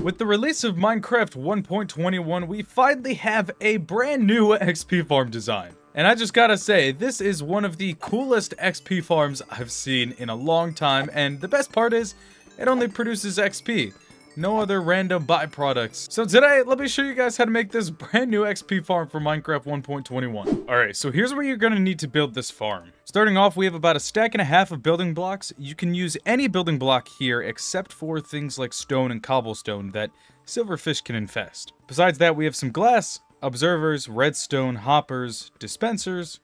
With the release of Minecraft 1.21, we finally have a brand new XP farm design. And I just gotta say, this is one of the coolest XP farms I've seen in a long time, and the best part is, it only produces XP. No other random byproducts. So today, let me show you guys how to make this brand new XP farm for Minecraft 1.21. Alright, so here's where you're gonna need to build this farm. Starting off, we have about a stack and a half of building blocks. You can use any building block here except for things like stone and cobblestone that Silverfish can infest. Besides that, we have some glass, observers, redstone, hoppers, dispensers,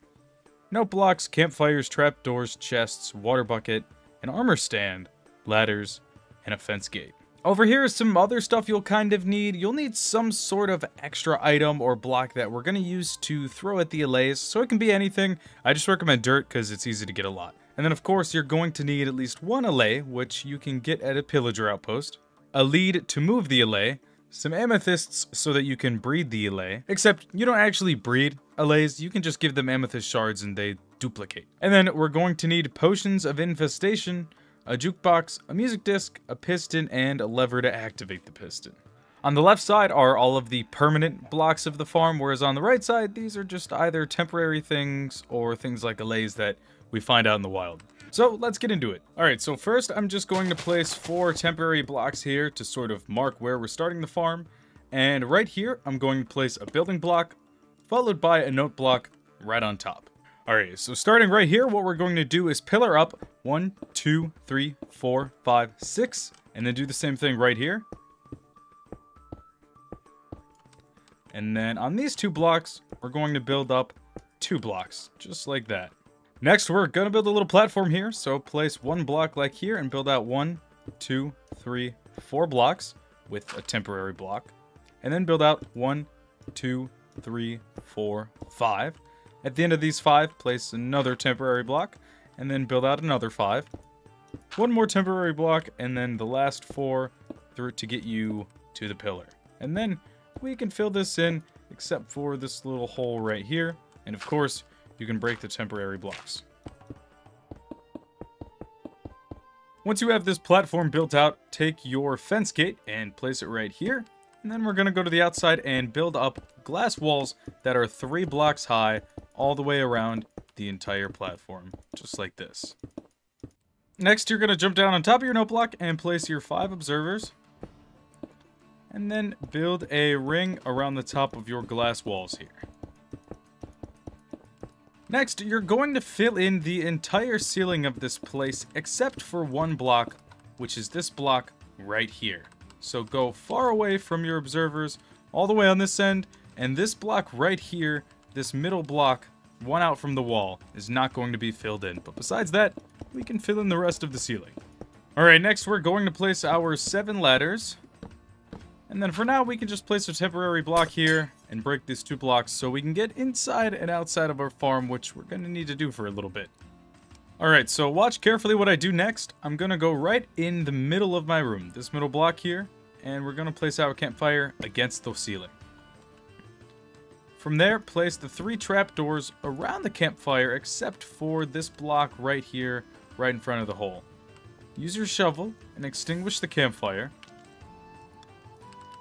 note blocks, campfires, trapdoors, chests, water bucket, an armor stand, ladders, and a fence gate. Over here is some other stuff you'll kind of need. You'll need some sort of extra item or block that we're going to use to throw at the allays, so it can be anything. I just recommend dirt because it's easy to get a lot. And then of course you're going to need at least one allay, which you can get at a pillager outpost, a lead to move the allay, some amethysts so that you can breed the allay, except you don't actually breed allays, you can just give them amethyst shards and they duplicate. And then we're going to need potions of infestation, a jukebox, a music disc, a piston, and a lever to activate the piston. On the left side are all of the permanent blocks of the farm, whereas on the right side, these are just either temporary things or things like allays that we find out in the wild. So let's get into it. Alright, so first I'm just going to place 4 temporary blocks here to sort of mark where we're starting the farm. And right here, I'm going to place a building block, followed by a note block right on top. Alright, so starting right here, what we're going to do is pillar up 1, 2, 3, 4, 5, 6, and then do the same thing right here. And then on these 2 blocks, we're going to build up 2 blocks, just like that. Next, we're going to build a little platform here, so place 1 block like here and build out 1, 2, 3, 4 blocks with a temporary block. And then build out 1, 2, 3, 4, 5. At the end of these 5, place another temporary block, and then build out another 5. 1 more temporary block, and then the last 4 through to get you to the pillar. And then we can fill this in, except for this little hole right here. And of course, you can break the temporary blocks. Once you have this platform built out, take your fence gate and place it right here. And then we're going to go to the outside and build up glass walls that are 3 blocks high all the way around the entire platform, just like this. Next, you're going to jump down on top of your note block and place your 5 observers. And then build a ring around the top of your glass walls here. Next, you're going to fill in the entire ceiling of this place except for 1 block, which is this block right here. So go far away from your observers, all the way on this end, and this block right here, this middle block, 1 out from the wall, is not going to be filled in. But besides that, we can fill in the rest of the ceiling. Alright, next we're going to place our 7 ladders. And then for now, we can just place a temporary block here and break these 2 blocks so we can get inside and outside of our farm, which we're going to need to do for a little bit. Alright, so watch carefully what I do next. I'm going to go right in the middle of my room, this middle block here, and we're going to place our campfire against the ceiling. From there, place the 3 trapdoors around the campfire except for this block right here, right in front of the hole. Use your shovel and extinguish the campfire.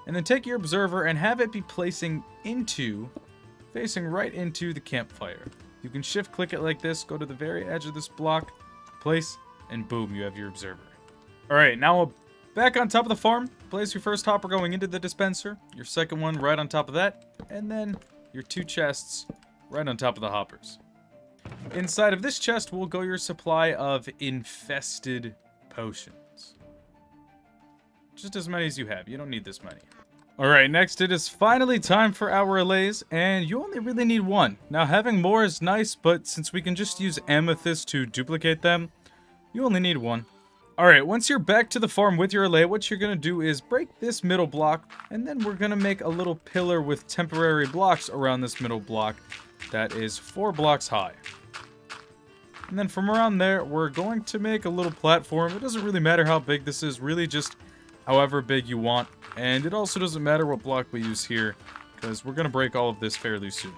And then take your observer and have it be facing right into the campfire. You can shift click it like this, go to the very edge of this block, place, and boom, you have your observer. Alright, now back on top of the farm, place your first hopper going into the dispenser, your second one right on top of that, and then your 2 chests right on top of the hoppers. Inside of this chest will go your supply of infested potions. Just as many as you have, you don't need this many. Alright, next it is finally time for our allays, and you only really need 1. Now having more is nice, but since we can just use amethyst to duplicate them, you only need 1. Alright, once you're back to the farm with your allay, what you're going to do is break this middle block, and then we're going to make a little pillar with temporary blocks around this middle block that is 4 blocks high. And then from around there, we're going to make a little platform. It doesn't really matter how big this is, really just however big you want. And it also doesn't matter what block we use here, because we're going to break all of this fairly soon.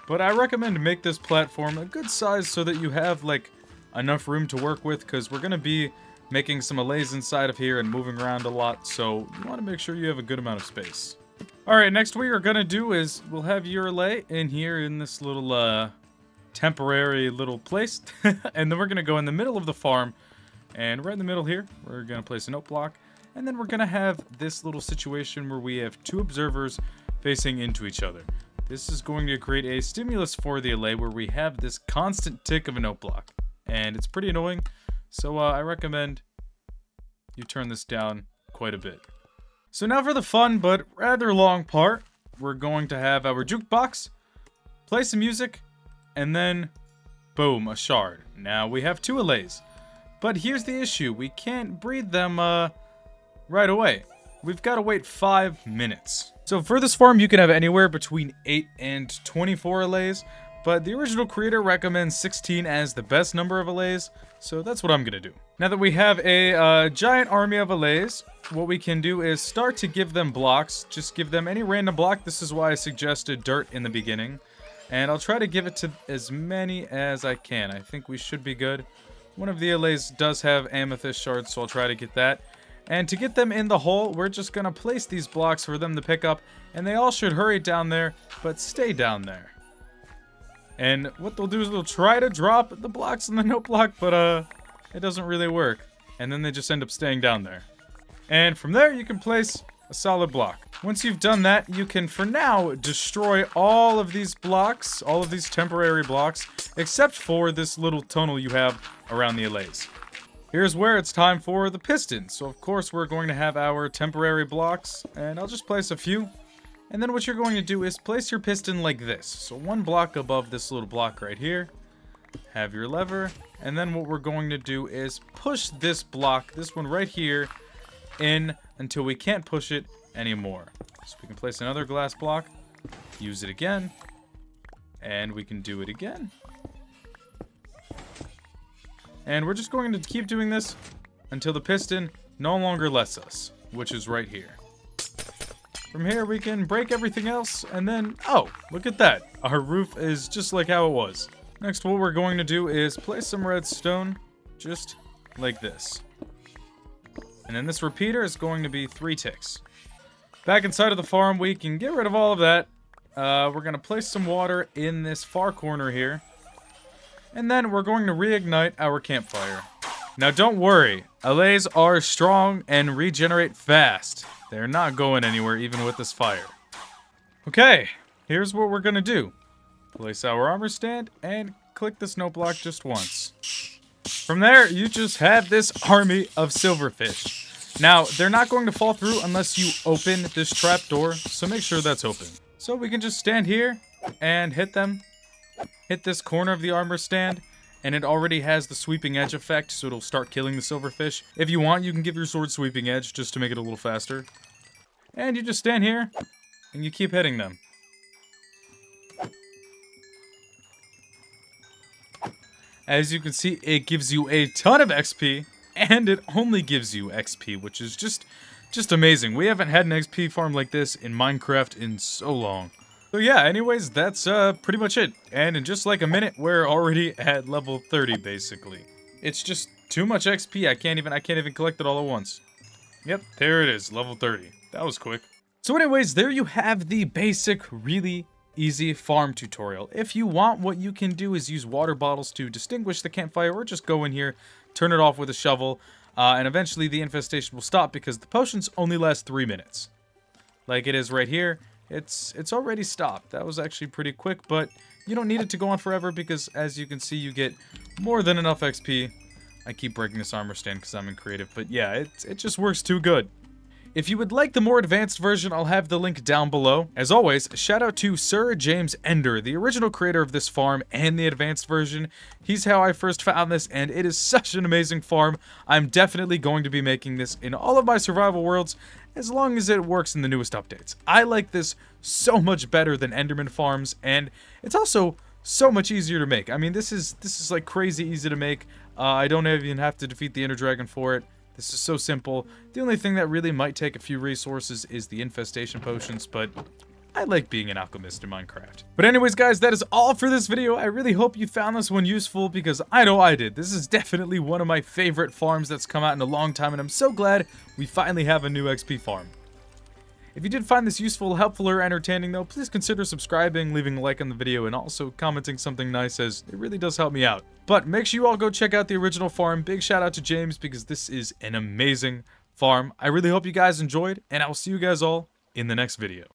But I recommend to make this platform a good size so that you have, like, enough room to work with, because we're going to be making some allays inside of here and moving around a lot, so you want to make sure you have a good amount of space. Alright, next what we're going to do is we'll have your allay in here in this little temporary little place, and then we're going to go in the middle of the farm, and right in the middle here, we're going to place an oak block, and then we're going to have this little situation where we have 2 observers facing into each other. This is going to create a stimulus for the allay where we have this constant tick of an oak block, and it's pretty annoying, so I recommend you turn this down quite a bit. So now for the fun but rather long part, we're going to have our jukebox, play some music, and then boom, a shard. Now we have 2 allays, but here's the issue, we can't breed them right away. We've got to wait 5 minutes. So for this farm, you can have anywhere between 8 and 24 allays, but the original creator recommends 16 as the best number of allays, so that's what I'm going to do. Now that we have a giant army of allays, what we can do is start to give them blocks. Just give them any random block. This is why I suggested dirt in the beginning. And I'll try to give it to as many as I can. I think we should be good. One of the allays does have amethyst shards, so I'll try to get that. And to get them in the hole, we're just going to place these blocks for them to pick up. And they all should hurry down there, but stay down there. And what they'll do is they'll try to drop the blocks in the note block, but it doesn't really work. And then they just end up staying down there. And from there, you can place a solid block. Once you've done that, you can, for now, destroy all of these blocks, all of these temporary blocks, except for this little tunnel you have around the allays. Here's where it's time for the piston. So, of course, we're going to have our temporary blocks, and I'll just place a few. And then what you're going to do is place your piston like this. So 1 block above this little block right here. Have your lever. And then what we're going to do is push this block, this one right here, in until we can't push it anymore. So we can place another glass block, use it again, and we can do it again. And we're just going to keep doing this until the piston no longer lets us, which is right here. From here we can break everything else, and then, oh, look at that. Our roof is just like how it was. Next, what we're going to do is place some redstone, just like this. And then this repeater is going to be 3 ticks. Back inside of the farm, we can get rid of all of that. We're going to place some water in this far corner here. And then we're going to reignite our campfire. Now don't worry, allays are strong and regenerate fast. They're not going anywhere even with this fire. Okay, here's what we're going to do. Place our armor stand and click the snow block just once. From there, you just have this army of silverfish. Now, they're not going to fall through unless you open this trap door, so make sure that's open. So we can just stand here and hit them. Hit this corner of the armor stand, and it already has the sweeping edge effect, so it'll start killing the silverfish. If you want, you can give your sword sweeping edge just to make it a little faster. And you just stand here, and you keep hitting them. As you can see, it gives you a ton of XP, and it only gives you XP, which is just amazing. We haven't had an XP farm like this in Minecraft in so long. So yeah, anyways, that's pretty much it. And in just like a minute, we're already at level 30, basically. It's just too much XP. I can't even collect it all at once. Yep, there it is, level 30. That was quick. So anyways, there you have the basic, really easy farm tutorial. If you want, what you can do is use water bottles to distinguish the campfire, or just go in here, turn it off with a shovel, and eventually the infestation will stop because the potions only last 3 minutes. Like it is right here. It's already stopped. That was actually pretty quick, but you don't need it to go on forever because, as you can see, you get more than enough XP. I keep breaking this armor stand because I'm in creative, but yeah, it just works too good. If you would like the more advanced version, I'll have the link down below. As always, shout out to Sir James Ender, the original creator of this farm and the advanced version. He's how I first found this, and it is such an amazing farm. I'm definitely going to be making this in all of my survival worlds, as long as it works in the newest updates. I like this so much better than Enderman farms, and it's also so much easier to make. I mean, this is like crazy easy to make. I don't even have to defeat the Ender Dragon for it. This is so simple. The only thing that really might take a few resources is the infestation potions, but I like being an alchemist in Minecraft. But anyways, guys, that is all for this video. I really hope you found this one useful because I know I did. This is definitely one of my favorite farms that's come out in a long time, and I'm so glad we finally have a new XP farm. If you did find this useful, helpful, or entertaining though, please consider subscribing, leaving a like on the video, and also commenting something nice, as it really does help me out. But make sure you all go check out the original farm. Big shout out to James because this is an amazing farm. I really hope you guys enjoyed, and I will see you guys all in the next video.